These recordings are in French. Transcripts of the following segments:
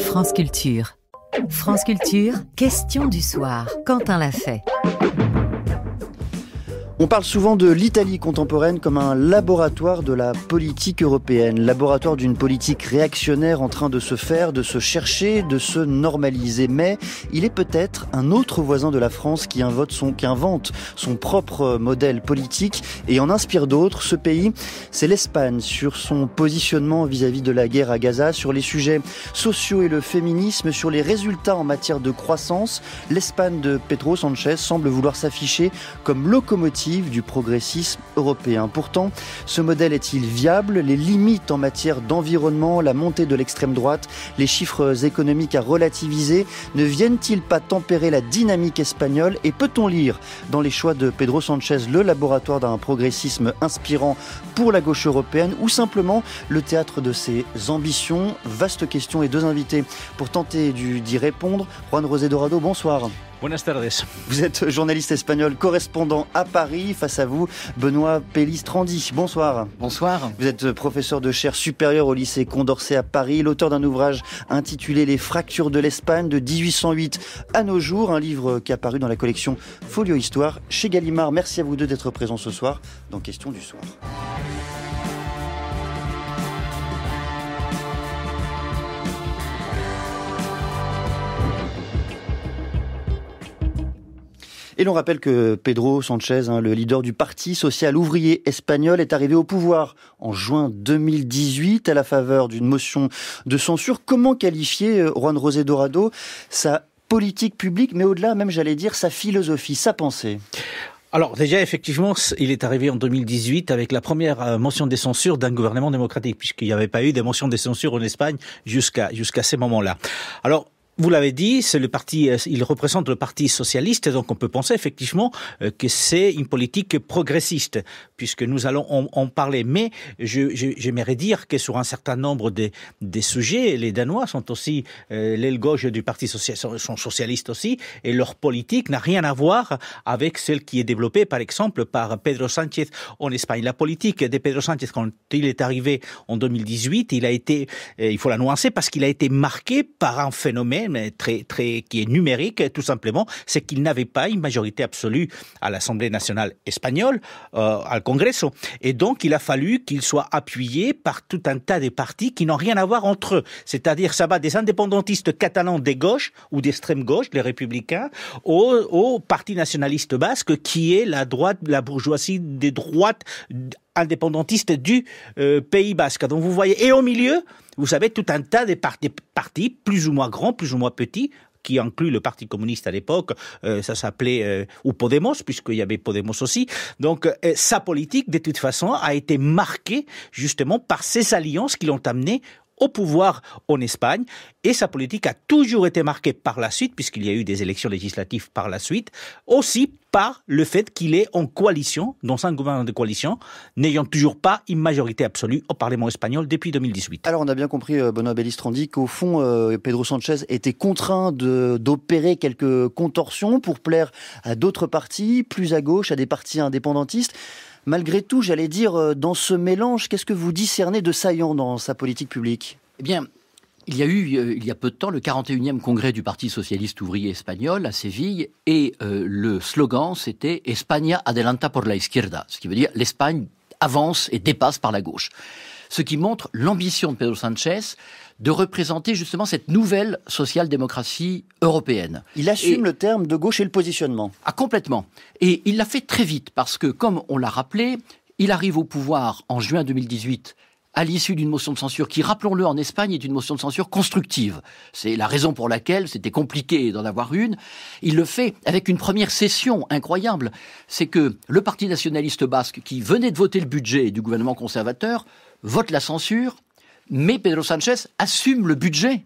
France Culture. France Culture, question du soir. Quentin Lafay. On parle souvent de l'Italie contemporaine comme un laboratoire de la politique européenne, laboratoire d'une politique réactionnaire en train de se faire, de se chercher, de se normaliser. Mais il est peut-être un autre voisin de la France qui invente son propre modèle politique et en inspire d'autres. Ce pays, c'est l'Espagne, sur son positionnement vis-à-vis de la guerre à Gaza, sur les sujets sociaux et le féminisme, sur les résultats en matière de croissance. L'Espagne de Pedro Sánchez semble vouloir s'afficher comme locomotive du progressisme européen. Pourtant, ce modèle est-il viable? Les limites en matière d'environnement, la montée de l'extrême droite, les chiffres économiques à relativiser ne viennent-ils pas tempérer la dynamique espagnole? Et peut-on lire dans les choix de Pedro Sánchez le laboratoire d'un progressisme inspirant pour la gauche européenne ou simplement le théâtre de ses ambitions? Vaste question et deux invités pour tenter d'y répondre. Juan José Dorado, bonsoir. Buenas tardes. Vous êtes journaliste espagnol, correspondant à Paris. Face à vous, Benoît Pellistrandi. Bonsoir. Bonsoir. Vous êtes professeur de chaire supérieure au lycée Condorcet à Paris, l'auteur d'un ouvrage intitulé Les fractures de l'Espagne de 1808 à nos jours, un livre qui est apparu dans la collection Folio Histoire chez Gallimard. Merci à vous deux d'être présents ce soir dans Question du soir. Et l'on rappelle que Pedro Sánchez, le leader du Parti social ouvrier espagnol, est arrivé au pouvoir en juin 2018 à la faveur d'une motion de censure. Comment qualifier, Juan José Dorado, sa politique publique, mais au-delà même, j'allais dire, sa philosophie, sa pensée? Alors déjà, effectivement, il est arrivé en 2018 avec la première motion de censure d'un gouvernement démocratique, puisqu'il n'y avait pas eu de motion de censure en Espagne jusqu'à ces moments-là. Alors, vous l'avez dit, c'est le parti, il représente le parti socialiste, donc on peut penser effectivement que c'est une politique progressiste, puisque nous allons en parler. Mais j'aimerais dire que sur un certain nombre des sujets, les Danois sont aussi l'aile gauche du parti socialiste, sont socialistes aussi, et leur politique n'a rien à voir avec celle qui est développée, par exemple, par Pedro Sánchez en Espagne. La politique de Pedro Sánchez, quand il est arrivé en 2018, il a été, il faut la nuancer, parce qu'il a été marqué par un phénomène qui est numérique, tout simplement, c'est qu'il n'avait pas une majorité absolue à l'Assemblée nationale espagnole, au Congreso. Et donc, il a fallu qu'il soit appuyé par tout un tas de partis qui n'ont rien à voir entre eux. C'est-à-dire, ça va des indépendantistes catalans des gauches ou d'extrême gauche, les républicains, au Parti nationaliste basque, qui est la droite, la bourgeoisie des droites indépendantiste du Pays basque. Donc vous voyez, et au milieu, vous savez, tout un tas de partis, plus ou moins grands, plus ou moins petits, qui inclut le Parti communiste à l'époque, ça s'appelait, ou Podemos, puisqu'il y avait Podemos aussi. Donc sa politique, de toute façon, a été marquée justement par ces alliances qui l'ont amené au pouvoir en Espagne, et sa politique a toujours été marquée par la suite, puisqu'il y a eu des élections législatives par la suite, aussi par le fait qu'il est en coalition, dans un gouvernement de coalition, n'ayant toujours pas une majorité absolue au Parlement espagnol depuis 2018. Alors on a bien compris, Benoît Pellistrandi, qu'au fond, Pedro Sánchez était contraint d'opérer quelques contorsions pour plaire à d'autres partis, plus à gauche, à des partis indépendantistes. Malgré tout, j'allais dire, dans ce mélange, qu'est-ce que vous discernez de saillant dans sa politique publique? Eh bien, il y a eu, il y a peu de temps, le 41e congrès du Parti socialiste ouvrier espagnol à Séville, et le slogan, c'était « España adelanta por la izquierda », ce qui veut dire « l'Espagne avance et dépasse par la gauche ». Ce qui montre l'ambition de Pedro Sánchez de représenter justement cette nouvelle social-démocratie européenne. Il assume le terme de gauche et le positionnement. Ah, complètement. Et il l'a fait très vite, parce que, comme on l'a rappelé, il arrive au pouvoir en juin 2018 à l'issue d'une motion de censure qui, rappelons-le, en Espagne, est une motion de censure constructive. C'est la raison pour laquelle c'était compliqué d'en avoir une. Il le fait avec une première session incroyable. C'est que le Parti nationaliste basque, qui venait de voter le budget du gouvernement conservateur, vote la censure, mais Pedro Sánchez assume le budget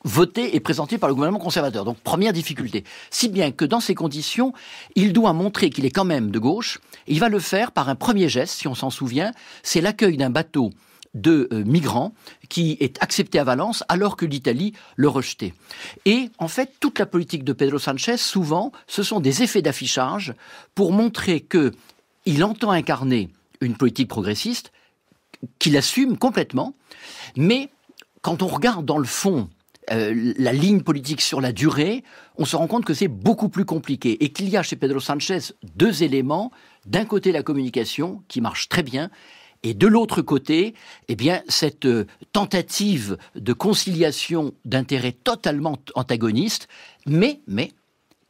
voté et présenté par le gouvernement conservateur. Donc, première difficulté. Si bien que dans ces conditions, il doit montrer qu'il est quand même de gauche. Et il va le faire par un premier geste, si on s'en souvient, c'est l'accueil d'un bateau de migrants qui est accepté à Valence alors que l'Italie le rejetait. Et en fait, toute la politique de Pedro Sánchez, souvent, ce sont des effets d'affichage pour montrer qu'il entend incarner une politique progressiste, qu'il assume complètement, mais quand on regarde dans le fond la ligne politique sur la durée, on se rend compte que c'est beaucoup plus compliqué et qu'il y a chez Pedro Sánchez deux éléments. D'un côté, la communication qui marche très bien. Et de l'autre côté, eh bien, cette tentative de conciliation d'intérêts totalement antagonistes, mais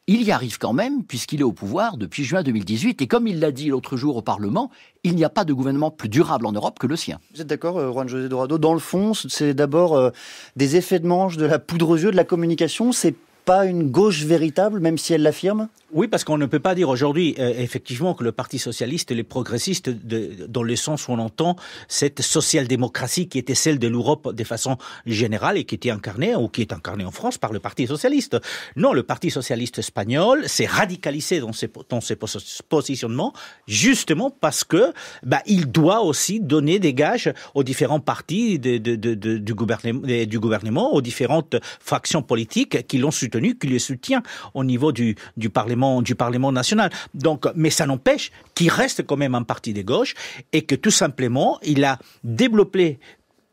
il y arrive quand même, puisqu'il est au pouvoir depuis juin 2018. Et comme il l'a dit l'autre jour au Parlement, il n'y a pas de gouvernement plus durable en Europe que le sien. Vous êtes d'accord, Juan José Dorado? Dans le fond, c'est d'abord des effets de manche, de la poudre aux yeux, de la communication. C'est pas une gauche véritable, même si elle l'affirme? Oui, parce qu'on ne peut pas dire aujourd'hui, effectivement, que le Parti socialiste et les progressistes, dans le sens où on entend cette social-démocratie qui était celle de l'Europe de façon générale et qui était incarnée, ou qui est incarnée en France par le Parti socialiste. Non, le Parti socialiste espagnol s'est radicalisé dans ses positionnements, justement parce que il doit aussi donner des gages aux différents partis du gouvernement, aux différentes fractions politiques qui l'ont soutenu, qui le soutiennent au niveau du Parlement national. Donc, mais ça n'empêche qu'il reste quand même un parti de gauche et que tout simplement, il a développé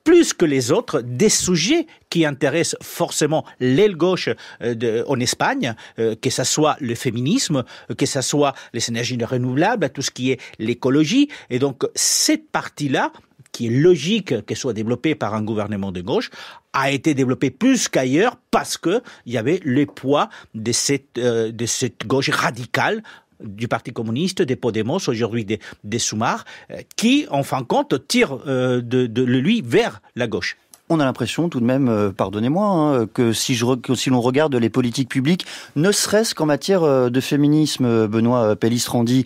plus que les autres des sujets qui intéressent forcément l'aile gauche en Espagne, que ce soit le féminisme, que ce soit les énergies renouvelables, tout ce qui est l'écologie. Et donc, cette partie-là, qui est logique qu'elle soit développée par un gouvernement de gauche, a été développée plus qu'ailleurs parce que il y avait le poids de cette gauche radicale du Parti communiste, des Podemos, aujourd'hui des Sumar, qui, en fin de compte, tire de lui vers la gauche. On a l'impression tout de même, pardonnez-moi, que si l'on regarde les politiques publiques, ne serait-ce qu'en matière de féminisme, Benoît Pellistrandi,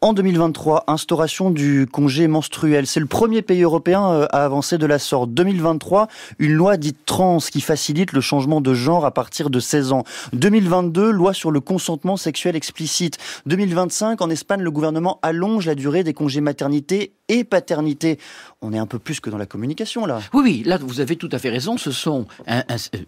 en 2023, instauration du congé menstruel. C'est le premier pays européen à avancer de la sorte. 2023, une loi dite trans qui facilite le changement de genre à partir de 16 ans. 2022, loi sur le consentement sexuel explicite. 2025, en Espagne, le gouvernement allonge la durée des congés maternité et paternité. On est un peu plus que dans la communication, là. Oui, là, vous avez tout à fait raison. Ce sont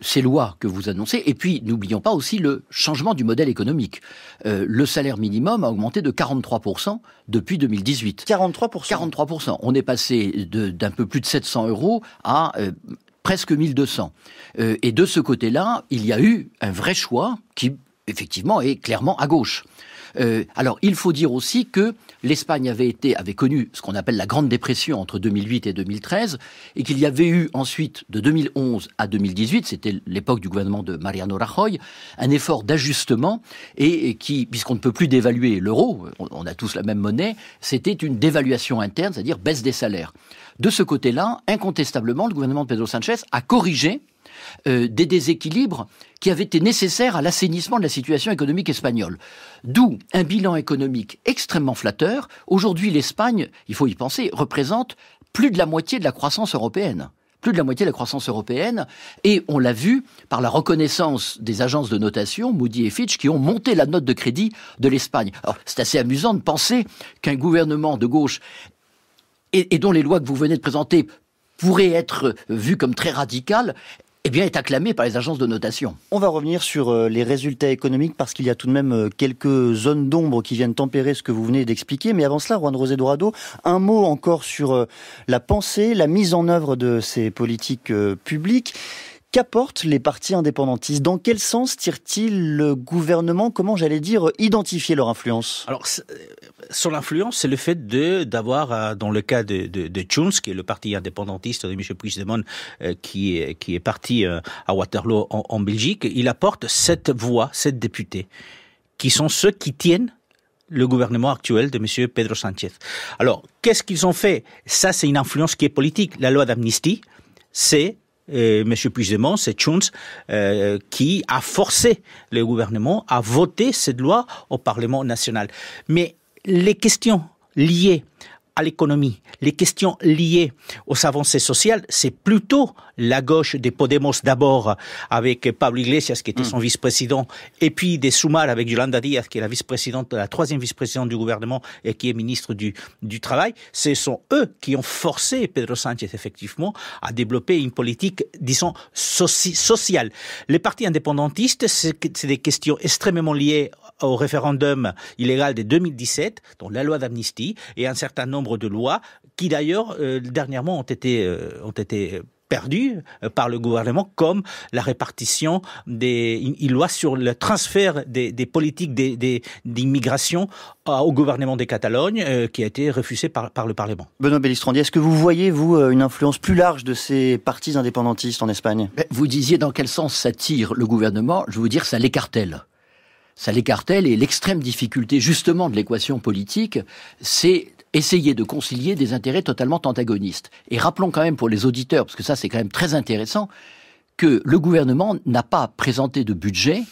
ces lois que vous annoncez. Et puis, n'oublions pas aussi le changement du modèle économique. Le salaire minimum a augmenté de 43% depuis 2018. 43%. 43%. On est passé d'un peu plus de 700 € à presque 1200. Et de ce côté-là, il y a eu un vrai choix qui, effectivement, est clairement à gauche. Alors, il faut dire aussi que l'Espagne avait connu ce qu'on appelle la Grande Dépression entre 2008 et 2013, et qu'il y avait eu ensuite, de 2011 à 2018, c'était l'époque du gouvernement de Mariano Rajoy, un effort d'ajustement, et qui, puisqu'on ne peut plus dévaluer l'euro, on a tous la même monnaie, c'était une dévaluation interne, c'est-à-dire baisse des salaires. De ce côté-là, incontestablement, le gouvernement de Pedro Sánchez a corrigé des déséquilibres qui avaient été nécessaires à l'assainissement de la situation économique espagnole. D'où un bilan économique extrêmement flatteur. Aujourd'hui, l'Espagne, il faut y penser, représente plus de la moitié de la croissance européenne. Plus de la moitié de la croissance européenne, et on l'a vu par la reconnaissance des agences de notation, Moody et Fitch, qui ont monté la note de crédit de l'Espagne. Alors, c'est assez amusant de penser qu'un gouvernement de gauche, et dont les lois que vous venez de présenter pourraient être vues comme très radicales, eh bien, est acclamé par les agences de notation. On va revenir sur les résultats économiques parce qu'il y a tout de même quelques zones d'ombre qui viennent tempérer ce que vous venez d'expliquer. Mais avant cela, Juan José Dorado, un mot encore sur la pensée, la mise en œuvre de ces politiques publiques. Qu'apportent les partis indépendantistes? Dans quel sens tire-t-il le gouvernement? Comment, j'allais dire, identifier leur influence? Alors, son influence, c'est le fait d'avoir, dans le cas de Junts, qui est le parti indépendantiste de M. Puigdemont, qui est parti à Waterloo en Belgique, il apporte 7 voix, 7 députés, qui sont ceux qui tiennent le gouvernement actuel de M. Pedro Sánchez. Alors, qu'est-ce qu'ils ont fait? Ça, c'est une influence qui est politique. La loi d'amnistie, c'est M. Puigdemont, c'est Junts, qui a forcé le gouvernement à voter cette loi au Parlement national. Mais les questions liées à l'économie, les questions liées aux avancées sociales, c'est plutôt la gauche des Podemos d'abord, avec Pablo Iglesias, qui était son vice-président, et puis des Sumar avec Yolanda Díaz, qui est la vice-présidente, la 3e vice-présidente du gouvernement et qui est ministre du Travail. Ce sont eux qui ont forcé Pedro Sánchez, effectivement, à développer une politique, disons, sociale. Les partis indépendantistes, c'est des questions extrêmement liées au référendum illégal de 2017, dont la loi d'amnistie, et un certain nombre de lois qui d'ailleurs dernièrement ont été perdu par le gouvernement, comme la répartition une loi sur le transfert des politiques d'immigration au gouvernement de Catalogne, qui a été refusée par le Parlement. Benoît Bellistrandi, est-ce que vous voyez, vous, une influence plus large de ces partis indépendantistes en Espagne? Vous disiez dans quel sens ça tire le gouvernement. Je vais vous dire, ça l'écartèle. Ça l'écartèle, et l'extrême difficulté justement de l'équation politique, c'est essayer de concilier des intérêts totalement antagonistes. Et rappelons quand même pour les auditeurs, parce que ça c'est quand même très intéressant, que le gouvernement n'a pas présenté de budget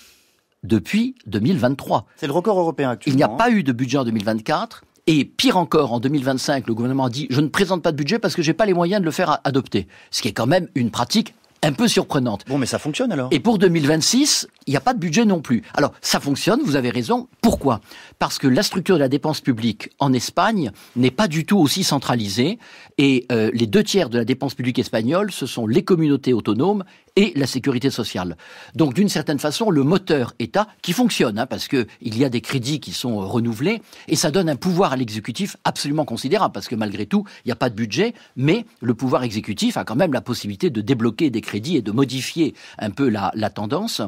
depuis 2023. C'est le record européen actuellement. Il n'y a pas eu de budget en 2024, et pire encore, en 2025, le gouvernement a dit « je ne présente pas de budget parce que j'ai pas les moyens de le faire adopter ». Ce qui est quand même une pratique un peu surprenante. Bon, mais ça fonctionne alors. Et pour 2026, il n'y a pas de budget non plus. Alors, ça fonctionne, vous avez raison. Pourquoi ? Parce que la structure de la dépense publique en Espagne n'est pas du tout aussi centralisée. Et les 2/3 de la dépense publique espagnole, ce sont les communautés autonomes et la sécurité sociale. Donc, d'une certaine façon, le moteur État, qui fonctionne, parce qu'il y a des crédits qui sont renouvelés, et ça donne un pouvoir à l'exécutif absolument considérable, parce que malgré tout, il n'y a pas de budget, mais le pouvoir exécutif a quand même la possibilité de débloquer des crédits et de modifier un peu la tendance.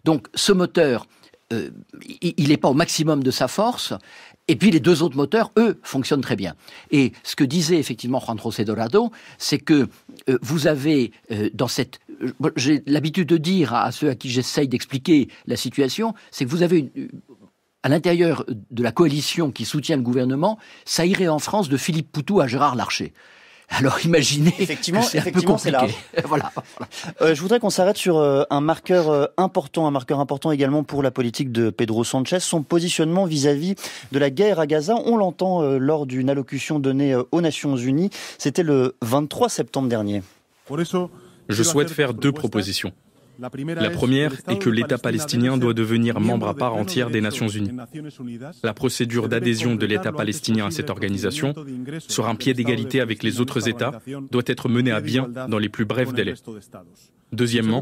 Donc, ce moteur, il n'est pas au maximum de sa force. Et puis les deux autres moteurs, eux, fonctionnent très bien. Et ce que disait effectivement Juan José Dorado, c'est que vous avez dans cette... J'ai l'habitude de dire à ceux à qui j'essaye d'expliquer la situation, c'est que vous avez à l'intérieur de la coalition qui soutient le gouvernement, ça irait en France de Philippe Poutou à Gérard Larcher. Alors imaginez, effectivement, c'est un peu compliqué. Large. Voilà. Je voudrais qu'on s'arrête sur un marqueur important également pour la politique de Pedro Sánchez, son positionnement vis-à-vis de la guerre à Gaza. On l'entend lors d'une allocution donnée aux Nations Unies. C'était le 23 septembre dernier. Je souhaite faire 2 propositions. La première est que l'État palestinien doit devenir membre à part entière des Nations Unies. La procédure d'adhésion de l'État palestinien à cette organisation, sur un pied d'égalité avec les autres États, doit être menée à bien dans les plus brefs délais. Deuxièmement,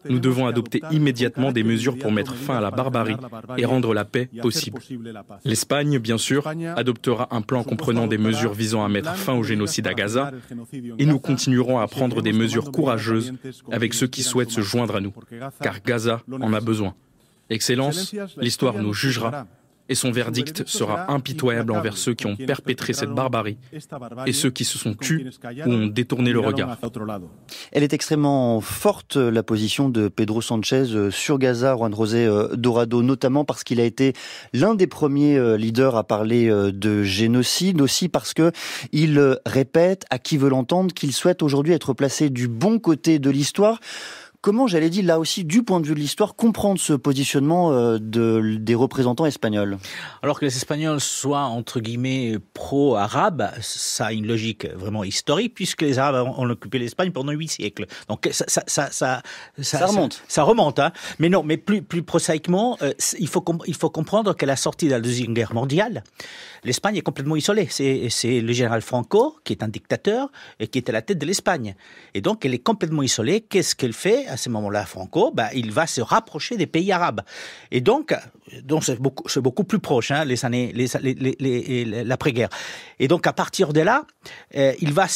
nous devons adopter immédiatement des mesures pour mettre fin à la barbarie et rendre la paix possible. L'Espagne, bien sûr, adoptera un plan comprenant des mesures visant à mettre fin au génocide à Gaza, et nous continuerons à prendre des mesures courageuses avec ceux qui souhaitent se joindre à nous, car Gaza en a besoin. Excellence, l'histoire nous jugera, et son verdict sera impitoyable envers ceux qui ont perpétré cette barbarie et ceux qui se sont tus ou ont détourné le regard. Elle est extrêmement forte, la position de Pedro Sánchez sur Gaza, Juan José Dorado, notamment parce qu'il a été l'un des premiers leaders à parler de génocide, aussi parce que il répète, à qui veut l'entendre, qu'il souhaite aujourd'hui être placé du bon côté de l'histoire. Comment, j'allais dire, là aussi, du point de vue de l'histoire, comprendre ce positionnement des représentants espagnols? Alors que les Espagnols soient, entre guillemets, pro-arabes, ça a une logique vraiment historique, puisque les Arabes ont occupé l'Espagne pendant 8 siècles. Donc ça remonte. Ça remonte, hein. Mais non, mais plus prosaïquement, il faut comprendre qu'à la sortie de la Deuxième Guerre mondiale, l'Espagne est complètement isolée. C'est le général Franco, qui est un dictateur, et qui est à la tête de l'Espagne. Et donc, elle est complètement isolée. Qu'est-ce qu'elle fait à ce moment-là, Franco? Il va se rapprocher des pays arabes. Et donc c'est beaucoup plus proche, hein, les années, l'après-guerre. Et donc, à partir de là, il va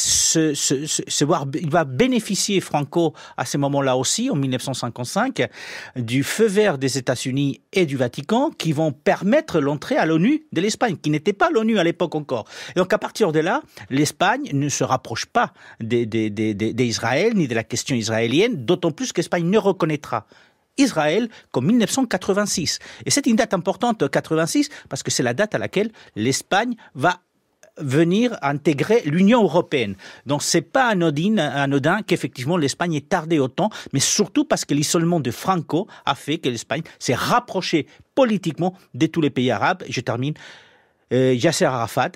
il va bénéficier, Franco, à ce moment-là aussi, en 1955, du feu vert des États-Unis et du Vatican, qui vont permettre l'entrée à l'ONU de l'Espagne, qui n'était pas l'ONU à l'époque encore. Et donc, à partir de là, l'Espagne ne se rapproche pas d'Israël, ni de la question israélienne, d'autant plus qu'Espagne ne reconnaîtra Israël qu'en 1986. Et c'est une date importante, 86, parce que c'est la date à laquelle l'Espagne va venir intégrer l'Union européenne. Donc c'est pas anodin qu'effectivement l'Espagne ait tardé autant, mais surtout parce que l'isolement de Franco a fait que l'Espagne s'est rapprochée politiquement de tous les pays arabes. Je termine. Yasser Arafat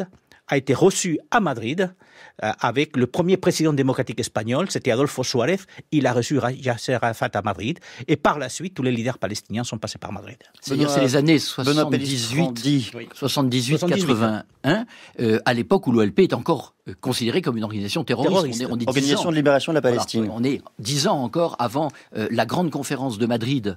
a été reçu à Madrid avec le premier président démocratique espagnol, c'était Adolfo Suárez. Il a reçu Yasser Arafat à Madrid, et par la suite, tous les leaders palestiniens sont passés par Madrid. C'est-à-dire, c'est les années 78-81, à l'époque où l'OLP est encore considérée comme une organisation terroriste. On est Organisation de libération de la Palestine. Voilà, on est 10 ans encore avant la grande conférence de Madrid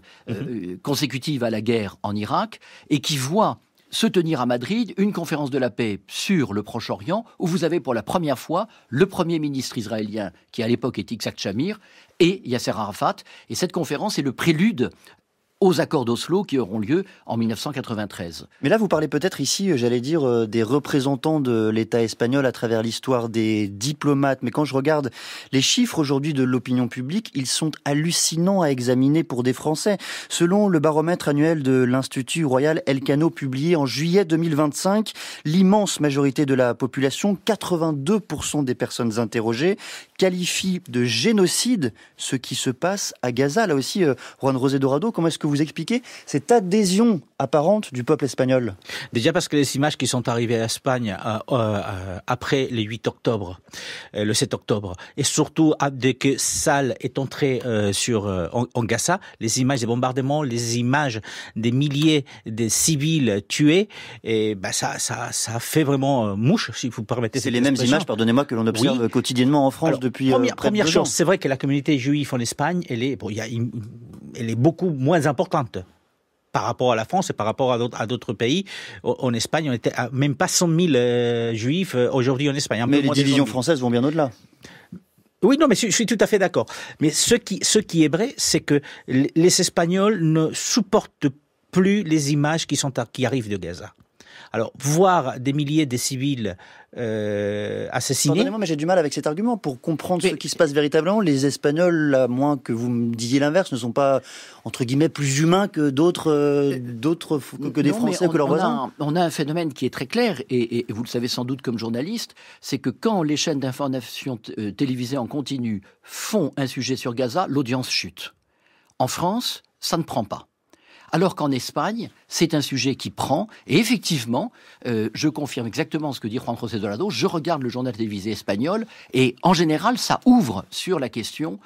consécutive à la guerre en Irak, et qui voit se tenir à Madrid une conférence de la paix sur le Proche-Orient, où vous avez pour la première fois le Premier ministre israélien, qui à l'époque est Yitzhak Shamir, et Yasser Arafat. Et cette conférence est le prélude aux accords d'Oslo qui auront lieu en 1993. Mais là, vous parlez peut-être ici, j'allais dire, des représentants de l'État espagnol à travers l'histoire des diplomates. Mais quand je regarde les chiffres aujourd'hui de l'opinion publique, ils sont hallucinants à examiner pour des Français. Selon le baromètre annuel de l'Institut Royal Elcano publié en juillet 2025, l'immense majorité de la population, 82% des personnes interrogées, qualifient de génocide ce qui se passe à Gaza. Là aussi, Juan José Dorado, comment est-ce que vous expliquez cette adhésion apparente du peuple espagnol? Déjà parce que les images qui sont arrivées à Espagne après le 8 octobre, le 7 octobre, et surtout dès que Sall est entré en Gaza, les images des bombardements, les images des milliers de civils tués, et ça a fait vraiment mouche, si vous permettez. C'est les mêmes images, pardonnez-moi, que l'on observe quotidiennement en France. Alors, depuis première chose, c'est vrai que la communauté juive en Espagne, elle est beaucoup moins importante par rapport à la France et par rapport à d'autres pays. En Espagne, on était à même pas 100 000 juifs aujourd'hui en Espagne. Mais les divisions françaises vont bien au-delà. Oui, non, mais je suis tout à fait d'accord. Mais ce qui est vrai, c'est que les Espagnols ne supportent plus les images qui arrivent de Gaza. Alors, voir des milliers de civils assassinés... Pardonnez-moi, mais j'ai du mal avec cet argument. Pour comprendre ce qui se passe véritablement, les Espagnols, à moins que vous me disiez l'inverse, ne sont pas, entre guillemets, plus humains que que des Français ou que leurs voisins. On a un phénomène qui est très clair, et vous le savez sans doute comme journaliste, c'est que quand les chaînes d'information télévisées en continu font un sujet sur Gaza, l'audience chute. En France, ça ne prend pas. Alors qu'en Espagne, c'est un sujet qui prend. Et effectivement, je confirme exactement ce que dit Juan José Dorado. Je regarde le journal télévisé espagnol et en général, ça ouvre sur la question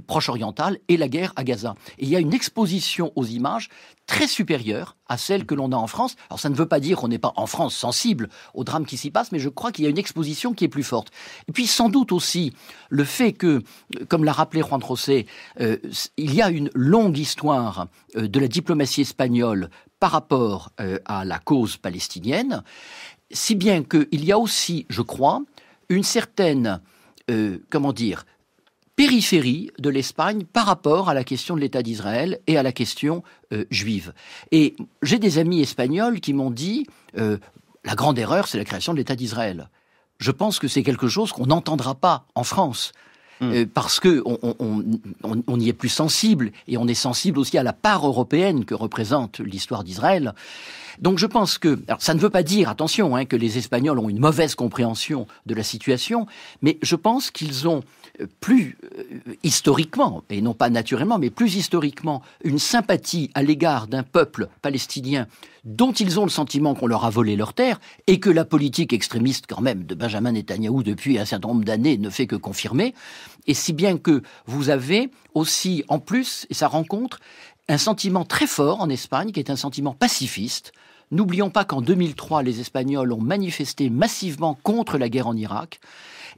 proche-orientale et la guerre à Gaza. Et il y a une exposition aux images très supérieure à celle que l'on a en France. Alors ça ne veut pas dire qu'on n'est pas en France sensible au drame qui s'y passe, mais je crois qu'il y a une exposition qui est plus forte. Et puis sans doute aussi le fait que, comme l'a rappelé Juan José, il y a une longue histoire de la diplomatie espagnole par rapport à la cause palestinienne, si bien qu'il y a aussi, je crois, une certaine, périphérie de l'Espagne par rapport à la question de l'État d'Israël et à la question juive. Et j'ai des amis espagnols qui m'ont dit la grande erreur, c'est la création de l'État d'Israël. Je pense que c'est quelque chose qu'on n'entendra pas en France. Parce que on y est plus sensible, et on est sensible aussi à la part européenne que représente l'histoire d'Israël. Donc je pense que, alors ça ne veut pas dire, attention, que les Espagnols ont une mauvaise compréhension de la situation, mais je pense qu'ils ont plus historiquement, et non pas naturellement, mais plus historiquement, une sympathie à l'égard d'un peuple palestinien dont ils ont le sentiment qu'on leur a volé leurs terres, et que la politique extrémiste quand même de Benjamin Netanyahou depuis un certain nombre d'années ne fait que confirmer, et si bien que vous avez aussi, en plus, et ça rencontre, un sentiment très fort en Espagne, qui est un sentiment pacifiste. N'oublions pas qu'en 2003, les Espagnols ont manifesté massivement contre la guerre en Irak,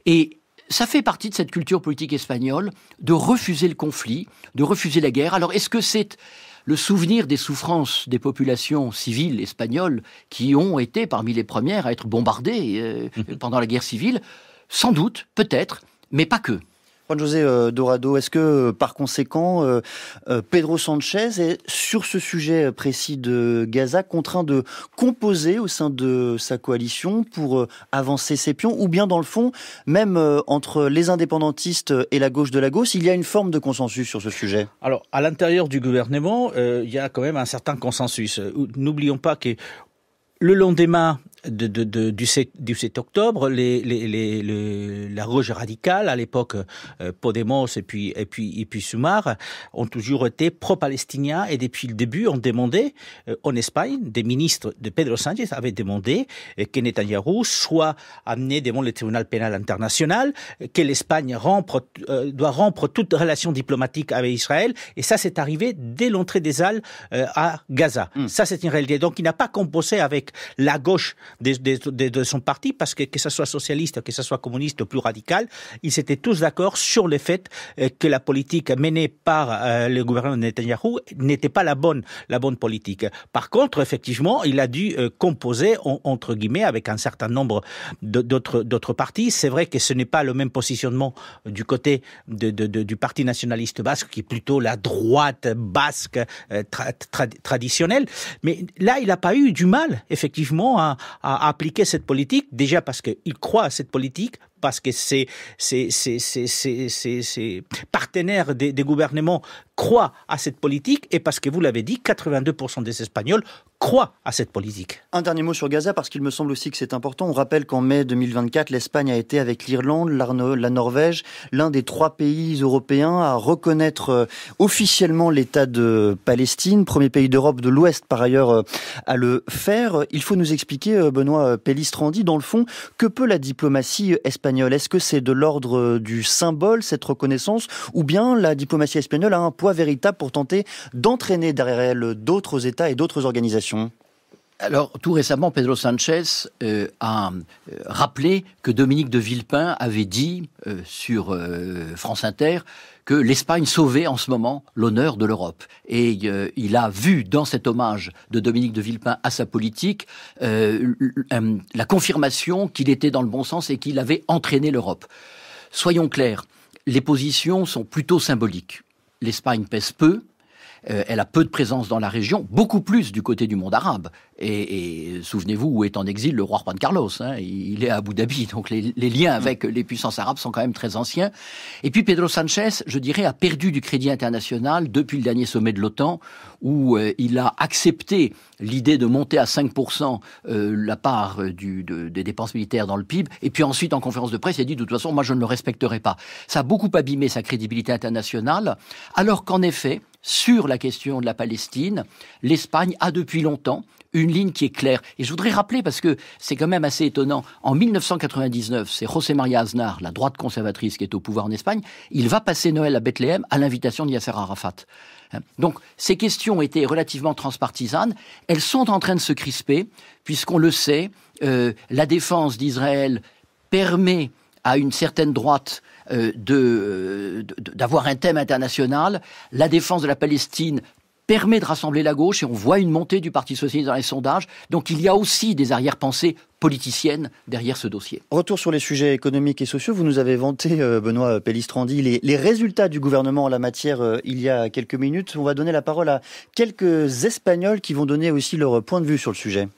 et ça fait partie de cette culture politique espagnole de refuser le conflit, de refuser la guerre. Alors, est-ce que c'est le souvenir des souffrances des populations civiles espagnoles qui ont été parmi les premières à être bombardées pendant la guerre civile? Sans doute, peut-être, mais pas que. Juan José Dorado, est-ce que par conséquent Pedro Sánchez est sur ce sujet précis de Gaza contraint de composer au sein de sa coalition pour avancer ses pions, ou bien dans le fond, même entre les indépendantistes et la gauche de la gauche, il y a une forme de consensus sur ce sujet? Alors, à l'intérieur du gouvernement, il y a quand même un certain consensus. N'oublions pas que le lendemain du 7 octobre, la gauche radicale, à l'époque Podemos et puis Sumar, ont toujours été pro-palestiniens, et depuis le début ont demandé en Espagne, des ministres de Pedro Sánchez avaient demandé que Netanyahou soit amené devant le tribunal pénal international, que l'Espagne doit rompre toute relation diplomatique avec Israël, et ça c'est arrivé dès l'entrée des Halles à Gaza. Ça c'est une réalité. Donc il n'a pas composé avec la gauche de son parti, parce que ce soit socialiste, que ce soit communiste ou plus radical, ils étaient tous d'accord sur le fait que la politique menée par le gouvernement de Netanyahou n'était pas la bonne politique. Par contre, effectivement, il a dû composer, entre guillemets, avec un certain nombre d'autres partis. C'est vrai que ce n'est pas le même positionnement du côté du parti nationaliste basque, qui est plutôt la droite basque traditionnelle. Mais là, il n'a pas eu du mal, effectivement, à appliquer cette politique, déjà parce qu'il croit à cette politique, parce que ses partenaires des gouvernements croient à cette politique, et parce que, vous l'avez dit, 82% des Espagnols croient à cette politique. Un dernier mot sur Gaza, parce qu'il me semble aussi que c'est important. On rappelle qu'en mai 2024, l'Espagne a été, avec l'Irlande, la Norvège, l'un des 3 pays européens à reconnaître officiellement l'État de Palestine, premier pays d'Europe de l'Ouest par ailleurs à le faire. Il faut nous expliquer, Benoît Pellistrandi, dans le fond, que peut la diplomatie espagnole? Est-ce que c'est de l'ordre du symbole, cette reconnaissance, ou bien la diplomatie espagnole a un poids véritable pour tenter d'entraîner derrière elle d'autres États et d'autres organisations? Alors, tout récemment, Pedro Sanchez a rappelé que Dominique de Villepin avait dit sur France Inter que l'Espagne sauvait en ce moment l'honneur de l'Europe. Et il a vu dans cet hommage de Dominique de Villepin à sa politique la confirmation qu'il était dans le bon sens et qu'il avait entraîné l'Europe. Soyons clairs, les positions sont plutôt symboliques. L'Espagne pèse peu. Elle a peu de présence dans la région, beaucoup plus du côté du monde arabe. Et souvenez-vous où est en exil le roi Juan Carlos. Il est à Abu Dhabi, donc les liens avec les puissances arabes sont quand même très anciens. Et puis Pedro Sanchez, je dirais, a perdu du crédit international depuis le dernier sommet de l'OTAN, où il a accepté l'idée de monter à 5% la part des dépenses militaires dans le PIB. Et puis ensuite, en conférence de presse, il a dit, de toute façon, moi je ne le respecterai pas. Ça a beaucoup abîmé sa crédibilité internationale, alors qu'en effet, sur la question de la Palestine, l'Espagne a depuis longtemps une ligne qui est claire. Et je voudrais rappeler, parce que c'est quand même assez étonnant, en 1999, c'est José María Aznar, la droite conservatrice qui est au pouvoir en Espagne, il va passer Noël à Bethléem à l'invitation de Yasser Arafat. Donc ces questions étaient relativement transpartisanes, elles sont en train de se crisper, puisqu'on le sait, la défense d'Israël permet à une certaine droite d'avoir un thème international. La défense de la Palestine permet de rassembler la gauche et on voit une montée du Parti socialiste dans les sondages. Donc il y a aussi des arrière-pensées politiciennes derrière ce dossier. Retour sur les sujets économiques et sociaux. Vous nous avez vanté, Benoît Pellistrandi, les résultats du gouvernement en la matière il y a quelques minutes. On va donner la parole à quelques Espagnols qui vont donner aussi leur point de vue sur le sujet.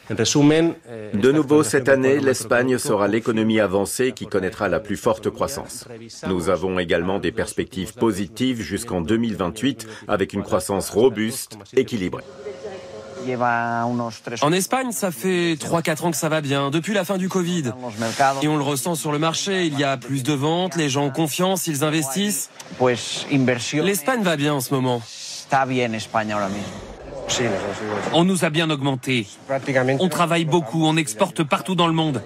De nouveau, cette année, l'Espagne sera l'économie avancée qui connaîtra la plus forte croissance. Nous avons également des perspectives positives jusqu'en 2028 avec une croissance robuste, équilibrée. En Espagne, ça fait 3-4 ans que ça va bien, depuis la fin du Covid. Et on le ressent sur le marché, il y a plus de ventes, les gens ont confiance, ils investissent. L'Espagne va bien en ce moment. On nous a bien augmenté. On travaille beaucoup, on exporte partout dans le monde.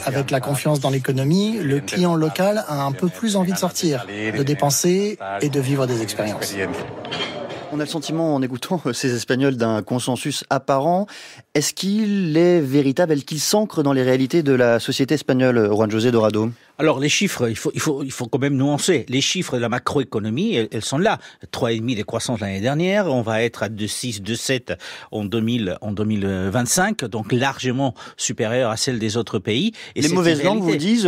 Avec la confiance dans l'économie, le client local a un peu plus envie de sortir, de dépenser et de vivre des expériences. On a le sentiment, en écoutant ces Espagnols, d'un consensus apparent. Est-ce qu'il est véritable, est-ce qu'il s'ancre dans les réalités de la société espagnole, Juan José Dorado? Alors les chiffres, il faut quand même nuancer. Les chiffres de la macroéconomie, elles sont là. 3,5 de croissance l'année dernière, on va être à 2,6, 2,7 en 2025, donc largement supérieur à celle des autres pays. Et les mauvaises langues vous disent,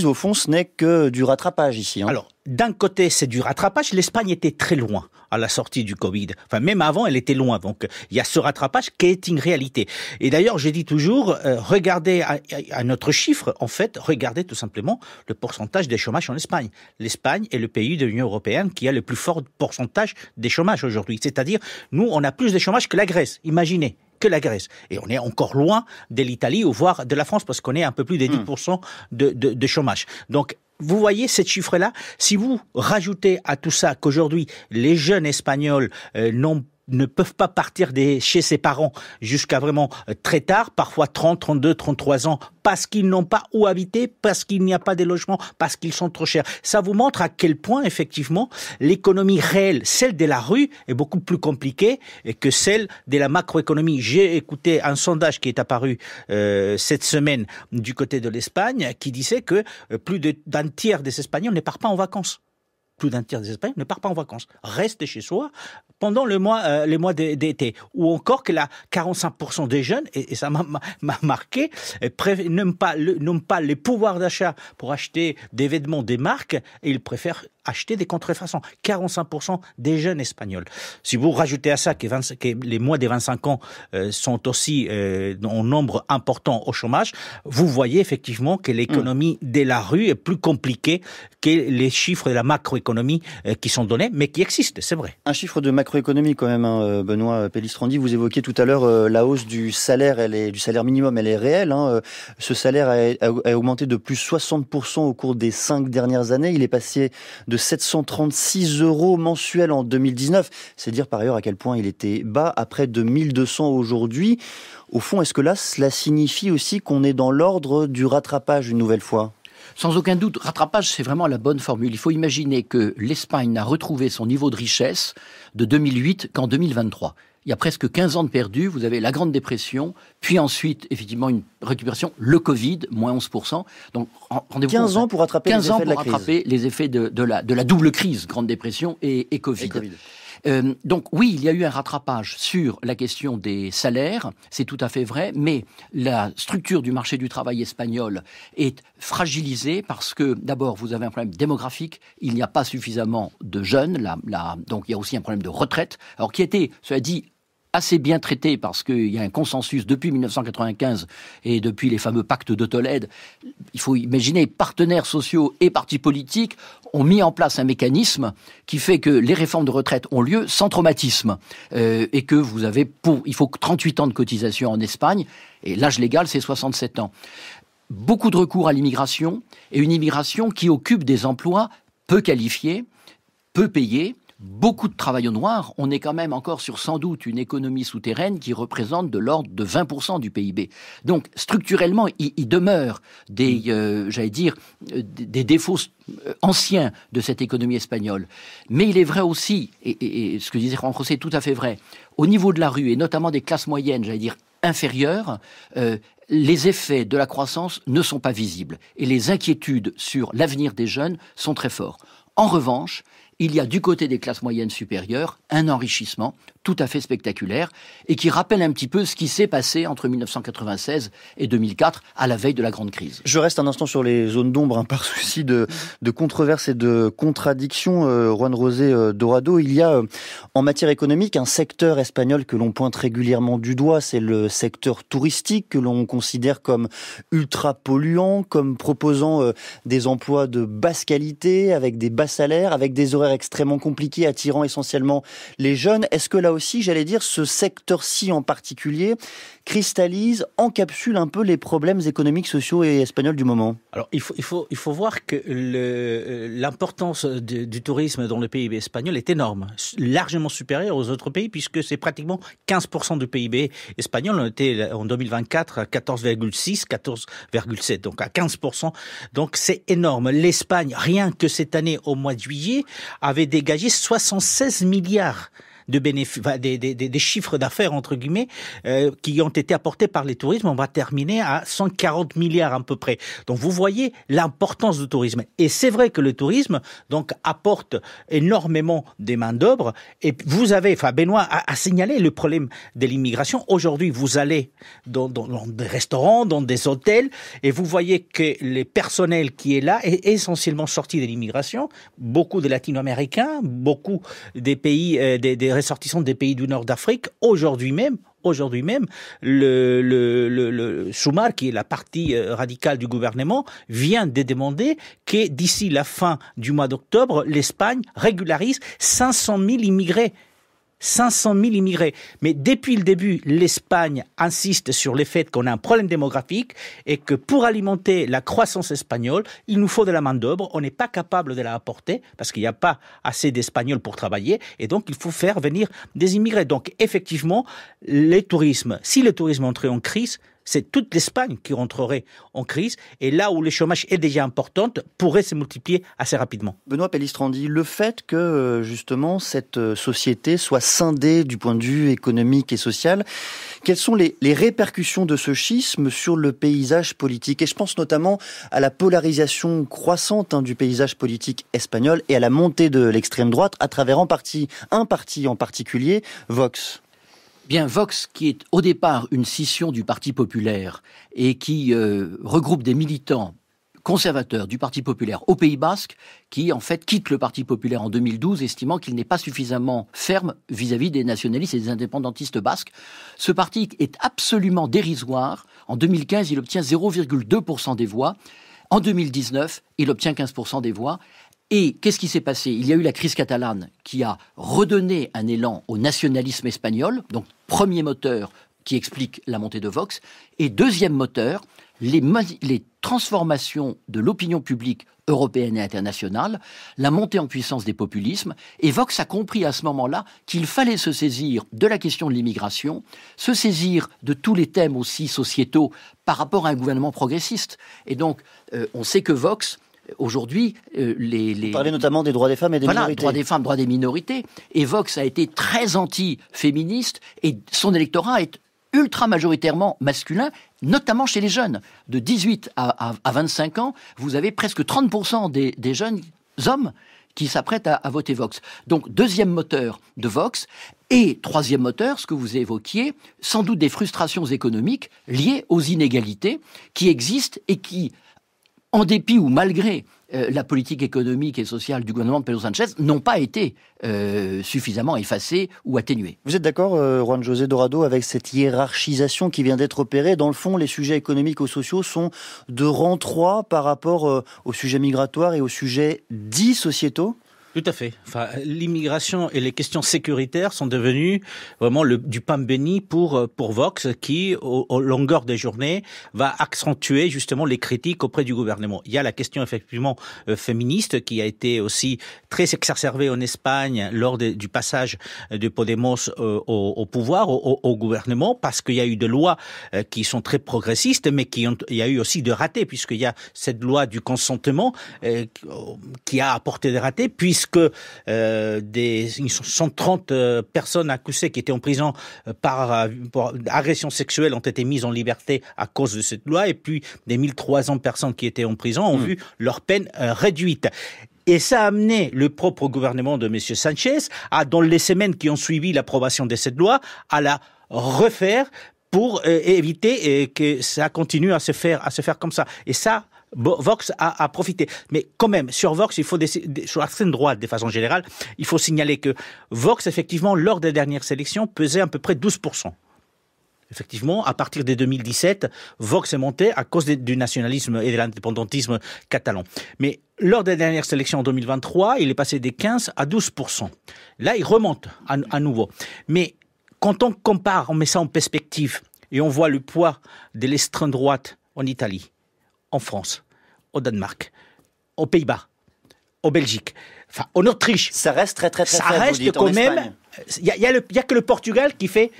au fond, ce n'est que du rattrapage ici. Alors, d'un côté, c'est du rattrapage. L'Espagne était très loin à la sortie du Covid. Enfin, même avant, elle était loin. Donc, il y a ce rattrapage qui est une réalité. Et d'ailleurs, je dis toujours, regardez à notre chiffre, en fait, regardez tout simplement le pourcentage des chômages en Espagne. L'Espagne est le pays de l'Union européenne qui a le plus fort pourcentage des chômages aujourd'hui. C'est-à-dire, nous, on a plus de chômage que la Grèce. Imaginez. Que la Grèce. Et on est encore loin de l'Italie ou voire de la France parce qu'on est un peu plus de 10% de chômage. Donc, vous voyez ces chiffres-là. Si vous rajoutez à tout ça qu'aujourd'hui, les jeunes Espagnols n'ont ne peuvent pas partir chez ses parents jusqu'à vraiment très tard, parfois 30, 32, 33 ans, parce qu'ils n'ont pas où habiter, parce qu'il n'y a pas de logement, parce qu'ils sont trop chers. Ça vous montre à quel point, effectivement, l'économie réelle, celle de la rue, est beaucoup plus compliquée que celle de la macroéconomie. J'ai écouté un sondage qui est apparu cette semaine du côté de l'Espagne, qui disait que plus d'un tiers des Espagnols ne partent pas en vacances. Plus d'un tiers des Espagnols ne partent pas en vacances, restent chez soi pendant les mois d'été. Ou encore que 45% des jeunes, et ça m'a marqué, n'ont pas les pouvoirs d'achat pour acheter des vêtements des marques, et ils préfèrent acheter des contrefaçons. 45% des jeunes espagnols. Si vous rajoutez à ça que les moins des 25 ans sont aussi en nombre important au chômage, vous voyez effectivement que l'économie de la rue est plus compliquée que les chiffres de la macroéconomie qui sont donnés, mais qui existent, c'est vrai. Un chiffre de macroéconomie quand même, hein, Benoît Pellistrandi, vous évoquiez tout à l'heure la hausse du salaire, du salaire minimum, elle est réelle. Hein. Ce salaire a augmenté de plus 60% au cours des 5 dernières années. Il est passé de 736 € mensuels en 2019. C'est dire par ailleurs à quel point il était bas, à près de 1200 aujourd'hui. Au fond, est-ce que là, cela signifie aussi qu'on est dans l'ordre du rattrapage une nouvelle fois ? Sans aucun doute, rattrapage, c'est vraiment la bonne formule. Il faut imaginer que l'Espagne n'a retrouvé son niveau de richesse de 2008 qu'en 2023. Il y a presque 15 ans de perdu, vous avez la Grande Dépression, puis ensuite, effectivement, une récupération, le Covid, moins 11%. Donc, rendez-vous 15 ans pour rattraper les effets de la crise. 15 ans pour rattraper les effets de la double crise, Grande Dépression et Covid. Donc oui, il y a eu un rattrapage sur la question des salaires, c'est tout à fait vrai, mais la structure du marché du travail espagnol est fragilisée parce que d'abord vous avez un problème démographique, il n'y a pas suffisamment de jeunes, donc il y a aussi un problème de retraite, alors qui était, cela dit, assez bien traité parce qu'il y a un consensus depuis 1995 et depuis les fameux pactes de Tolède. Il faut imaginer, partenaires sociaux et partis politiques ont mis en place un mécanisme qui fait que les réformes de retraite ont lieu sans traumatisme et que vous avez il faut 38 ans de cotisation en Espagne et l'âge légal c'est 67 ans. Beaucoup de recours à l'immigration et une immigration qui occupe des emplois peu qualifiés, peu payés. Beaucoup de travail au noir, on est quand même encore sur sans doute une économie souterraine qui représente de l'ordre de 20% du PIB. Donc structurellement, il demeure des défauts anciens de cette économie espagnole. Mais il est vrai aussi, et ce que disait Juan José est tout à fait vrai, au niveau de la rue et notamment des classes moyennes, inférieures, les effets de la croissance ne sont pas visibles et les inquiétudes sur l'avenir des jeunes sont très forts. En revanche, il y a du côté des classes moyennes supérieures un enrichissement tout à fait spectaculaire et qui rappelle un petit peu ce qui s'est passé entre 1996 et 2004 à la veille de la grande crise. Je reste un instant sur les zones d'ombre par souci de controverse et de contradiction. Juan José Dorado, il y a en matière économique un secteur espagnol que l'on pointe régulièrement du doigt, c'est le secteur touristique que l'on considère comme ultra polluant, comme proposant des emplois de basse qualité, avec des bas salaires, avec des horaires extrêmement compliqués, attirant essentiellement les jeunes. Est-ce que là aussi, ce secteur-ci en particulier cristallise, encapsule un peu les problèmes économiques, sociaux et espagnols du moment? Alors, il faut voir que l'importance du tourisme dans le PIB espagnol est énorme, largement supérieure aux autres pays, puisque c'est pratiquement 15% du PIB espagnol. On était en 2024 à 14,6, 14,7, donc à 15%. Donc c'est énorme. L'Espagne, rien que cette année, au mois de juillet, avait dégagé 76 milliards de bénéfices, des chiffres d'affaires entre guillemets qui ont été apportés par les tourismes. On va terminer à 140 milliards à peu près. Donc vous voyez l'importance du tourisme. Et c'est vrai que le tourisme donc apporte énormément des main d'œuvre. Et vous avez, Benoît a signalé le problème de l'immigration. Aujourd'hui, vous allez dans des restaurants, dans des hôtels, et vous voyez que le personnel qui est là est essentiellement sorti de l'immigration. Beaucoup de Latino-Américains, beaucoup des pays des ressortissants des pays du nord d'Afrique. Aujourd'hui même, le Sumar, qui est la partie radicale du gouvernement, vient de demander que d'ici la fin du mois d'octobre, l'Espagne régularise 500 000 immigrés. 500 000 immigrés. Mais depuis le début, l'Espagne insiste sur le fait qu'on a un problème démographique et que pour alimenter la croissance espagnole, il nous faut de la main-d'œuvre. On n'est pas capable de la apporter parce qu'il n'y a pas assez d'Espagnols pour travailler et donc il faut faire venir des immigrés. Donc effectivement, si le tourisme entrait en crise, c'est toute l'Espagne qui rentrerait en crise et là où le chômage est déjà important pourrait se multiplier assez rapidement. Benoît Pellistrandi, le fait que justement cette société soit scindée du point de vue économique et social, quelles sont les répercussions de ce schisme sur le paysage politique? Et je pense notamment à la polarisation croissante du paysage politique espagnol et à la montée de l'extrême droite à travers un parti en particulier, Vox. Bien, Vox, qui est au départ une scission du Parti populaire et qui regroupe des militants conservateurs du Parti populaire au Pays basque, qui en fait quitte le Parti populaire en 2012, estimant qu'il n'est pas suffisamment ferme vis-à-vis des nationalistes et des indépendantistes basques. Ce parti est absolument dérisoire. En 2015, il obtient 0,2% des voix. En 2019, il obtient 15% des voix. Et qu'est-ce qui s'est passé? Il y a eu la crise catalane qui a redonné un élan au nationalisme espagnol, donc premier moteur qui explique la montée de Vox, et deuxième moteur, les transformations de l'opinion publique européenne et internationale, la montée en puissance des populismes, et Vox a compris à ce moment-là qu'il fallait se saisir de la question de l'immigration, se saisir de tous les thèmes aussi sociétaux par rapport à un gouvernement progressiste. Et donc, on sait que Vox... Aujourd'hui, Vous parlez notamment des droits des femmes et des minorités. Droits des femmes, droits des minorités. Et Vox a été très anti-féministe et son électorat est ultra majoritairement masculin, notamment chez les jeunes. De 18 à 25 ans, vous avez presque 30% des jeunes hommes qui s'apprêtent à voter Vox. Donc, deuxième moteur de Vox. Et troisième moteur, ce que vous évoquiez, sans doute des frustrations économiques liées aux inégalités qui existent et qui, en dépit ou malgré la politique économique et sociale du gouvernement de Pedro Sánchez, n'ont pas été suffisamment effacées ou atténuées. Vous êtes d'accord, Juan José Dorado, avec cette hiérarchisation qui vient d'être opérée? Dans le fond, les sujets économiques ou sociaux sont de rang 3 par rapport aux sujets migratoires et aux sujets dits sociétaux? Tout à fait. Enfin, l'immigration et les questions sécuritaires sont devenues vraiment du pain béni pour Vox, qui, au longueur des journées, va accentuer justement les critiques auprès du gouvernement. Il y a la question effectivement féministe qui a été aussi très exacerbée en Espagne lors du passage de Podemos au pouvoir, au gouvernement, parce qu'il y a eu des lois qui sont très progressistes, mais il y a eu aussi de ratés, puisqu'il y a cette loi du consentement qui a apporté des ratés, puisque 130 personnes accusées qui étaient en prison pour agression sexuelle ont été mises en liberté à cause de cette loi, et puis des 1300 personnes qui étaient en prison ont vu leur peine réduite. Et ça a amené le propre gouvernement de M. Sanchez dans les semaines qui ont suivi l'approbation de cette loi, à la refaire pour éviter que ça continue à se faire comme ça. Et ça, Vox a profité. Mais quand même, sur Vox, sur l'extrême droite, de façon générale, il faut signaler que Vox, effectivement, lors des dernières élections, pesait à peu près 12%. Effectivement, à partir de 2017, Vox est monté à cause du nationalisme et de l'indépendantisme catalan. Mais lors des dernières élections en 2023, il est passé de 15 à 12%. Là, il remonte à nouveau. Mais quand on compare, on met ça en perspective, et on voit le poids de l'extrême droite en Italie, en France, au Danemark, aux Pays-Bas, en Belgique, enfin en Autriche. Ça reste très faible. Ça reste quand même. Il y a que le Portugal qui fait,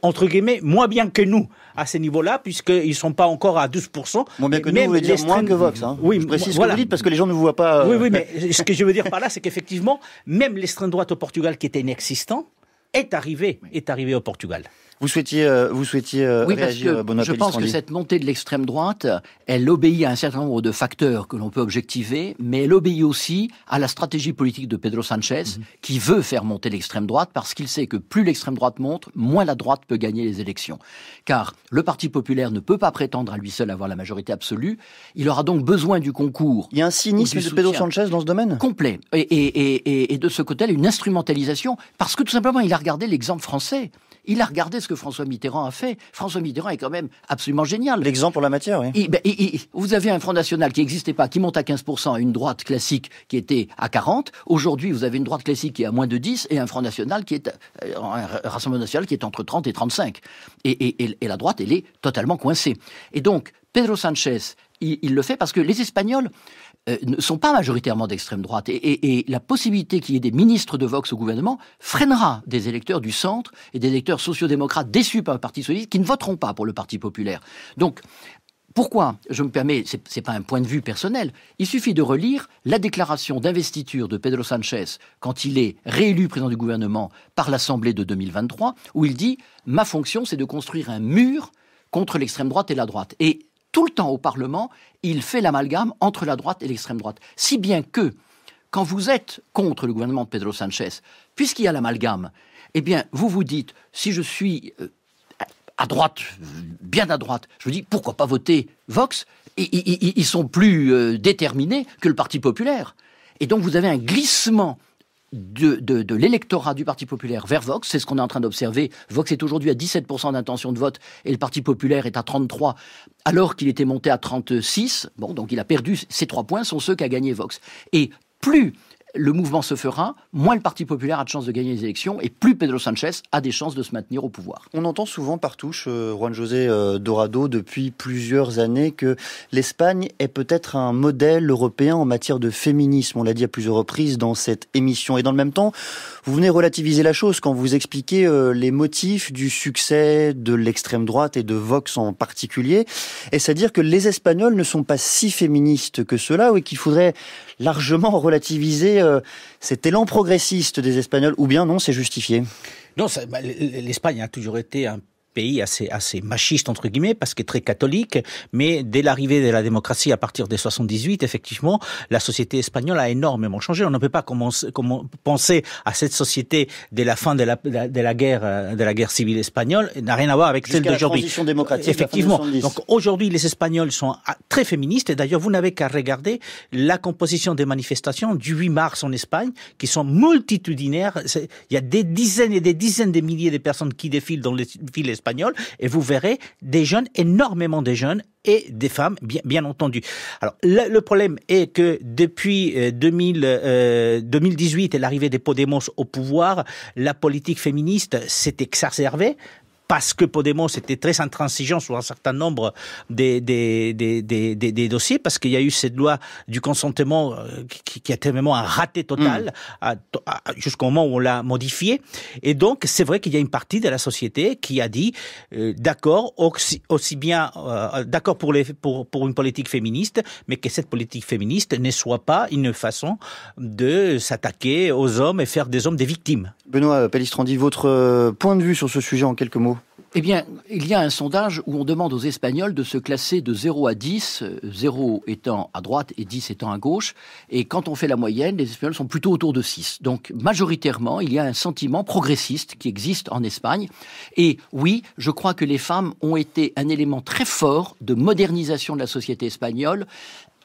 entre guillemets, moins bien que nous à ce niveau-là, puisqu'ils ne sont pas encore à 12%. Moins bien que nous, vous voulez dire moins que Vox. Hein. Oui, je précise ce que vous dites parce que les gens ne vous voient pas. Oui, mais ce que je veux dire par là, c'est qu'effectivement, même l'extrême droite au Portugal, qui était inexistant, est arrivé au Portugal. Vous souhaitiez réagir, Benoît Pellistrandi. Je pense que cette montée de l'extrême droite, elle obéit à un certain nombre de facteurs que l'on peut objectiver, mais elle obéit aussi à la stratégie politique de Pedro Sánchez, qui veut faire monter l'extrême droite, parce qu'il sait que plus l'extrême droite monte, moins la droite peut gagner les élections. Car le Parti populaire ne peut pas prétendre à lui seul avoir la majorité absolue, il aura donc besoin du concours. Il y a un cynisme de Pedro Sánchez dans ce domaine ? Complet. Et de ce côté-là, une instrumentalisation, parce que tout simplement, il a regardé l'exemple français. il a regardé ce que François Mitterrand a fait. François Mitterrand est quand même absolument génial. L'exemple en la matière, oui. Vous avez un Front National qui n'existait pas, qui monte à 15%, une droite classique qui était à 40%. Aujourd'hui, vous avez une droite classique qui est à moins de 10% et un Front National qui est, un Rassemblement National qui est entre 30 et 35%. Et la droite, elle est totalement coincée. Et donc, Pedro Sánchez, il le fait parce que les Espagnols ne sont pas majoritairement d'extrême droite. Et la possibilité qu'il y ait des ministres de Vox au gouvernement freinera des électeurs du centre et des électeurs sociodémocrates déçus par le Parti socialiste qui ne voteront pas pour le Parti populaire. Donc, pourquoi, je me permets, c'est pas un point de vue personnel, il suffit de relire la déclaration d'investiture de Pedro Sánchez quand il est réélu président du gouvernement par l'Assemblée de 2023, où il dit « Ma fonction, c'est de construire un mur contre l'extrême droite et la droite ». Et tout le temps au Parlement, il fait l'amalgame entre la droite et l'extrême droite. Si bien que, quand vous êtes contre le gouvernement de Pedro Sánchez, puisqu'il y a l'amalgame, eh bien, vous vous dites, si je suis à droite, bien à droite, je me dis, pourquoi pas voter Vox ? Ils sont plus déterminés que le Parti populaire. Et donc, vous avez un glissement de l'électorat du Parti populaire vers Vox, c'est ce qu'on est en train d'observer. Vox est aujourd'hui à 17% d'intention de vote et le Parti populaire est à 33%, alors qu'il était monté à 36%. Bon, donc il a perdu, ces 3 points sont ceux qu'a gagné Vox. Et plus le mouvement se fera, moins le Parti populaire a de chances de gagner les élections et plus Pedro Sánchez a des chances de se maintenir au pouvoir. On entend souvent par touche, Juan José Dorado, depuis plusieurs années, que l'Espagne est peut-être un modèle européen en matière de féminisme. On l'a dit à plusieurs reprises dans cette émission. Et dans le même temps, vous venez relativiser la chose quand vous expliquez les motifs du succès de l'extrême droite et de Vox en particulier. Et c'est-à-dire que les Espagnols ne sont pas si féministes que cela, et qu'il faudrait largement relativiser cet élan progressiste des Espagnols, ou bien non, c'est justifié? Non, l'Espagne a toujours été un pays assez machiste, entre guillemets, parce qu'il est très catholique, mais dès l'arrivée de la démocratie à partir de 78, effectivement, la société espagnole a énormément changé. On ne peut pas penser à cette société dès la fin de la guerre civile espagnole, n'a rien à voir avec celle d'aujourd'hui. Jusqu'à la transition démocratique. Effectivement. Donc aujourd'hui, les Espagnols sont très féministes, et d'ailleurs, vous n'avez qu'à regarder la composition des manifestations du 8 mars en Espagne, qui sont multitudinaires. Il y a des dizaines et des dizaines de milliers de personnes qui défilent dans les villes espagnoles, et vous verrez des jeunes, énormément de jeunes, et des femmes, bien entendu. Alors, le problème est que depuis 2018 et l'arrivée des Podemos au pouvoir, la politique féministe s'est exacerbée, parce que Podemos était très intransigeant sur un certain nombre des dossiers, parce qu'il y a eu cette loi du consentement qui a été vraiment un raté total jusqu'au moment où on l'a modifié. Et donc, c'est vrai qu'il y a une partie de la société qui a dit d'accord, aussi bien d'accord pour une politique féministe, mais que cette politique féministe ne soit pas une façon de s'attaquer aux hommes et faire des hommes des victimes. Benoît Pellistrandi, votre point de vue sur ce sujet en quelques mots? Eh bien, il y a un sondage où on demande aux Espagnols de se classer de 0 à 10, 0 étant à droite et 10 étant à gauche. Et quand on fait la moyenne, les Espagnols sont plutôt autour de 6. Donc, majoritairement, il y a un sentiment progressiste qui existe en Espagne. Et oui, je crois que les femmes ont été un élément très fort de modernisation de la société espagnole,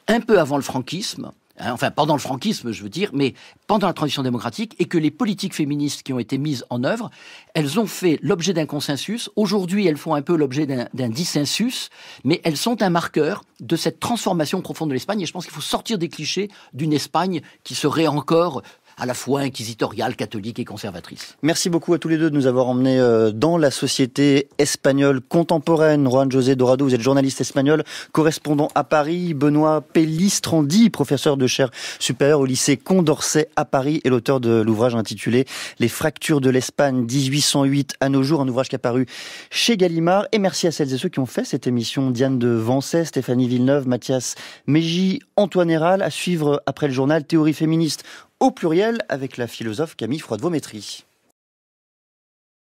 un peu avant le franquisme. Enfin, pendant le franquisme, je veux dire, mais pendant la transition démocratique, et que les politiques féministes qui ont été mises en œuvre, elles ont fait l'objet d'un consensus. Aujourd'hui, elles font un peu l'objet d'un dissensus, mais elles sont un marqueur de cette transformation profonde de l'Espagne. Et je pense qu'il faut sortir des clichés d'une Espagne qui serait encore à la fois inquisitoriale, catholique et conservatrice. Merci beaucoup à tous les deux de nous avoir emmenés dans la société espagnole contemporaine. Juan José Dorado, vous êtes journaliste espagnol, correspondant à Paris. Benoît Pellistrandi, professeur de chaire supérieure au lycée Condorcet à Paris et l'auteur de l'ouvrage intitulé « Les fractures de l'Espagne 1808 à nos jours », un ouvrage qui a paru chez Gallimard. Et merci à celles et ceux qui ont fait cette émission. Diane de Vancey, Stéphanie Villeneuve, Mathias Mégy, Antoine Héral. À suivre après le journal Théorie féministe au pluriel avec la philosophe Camille Froidevaux-Métry.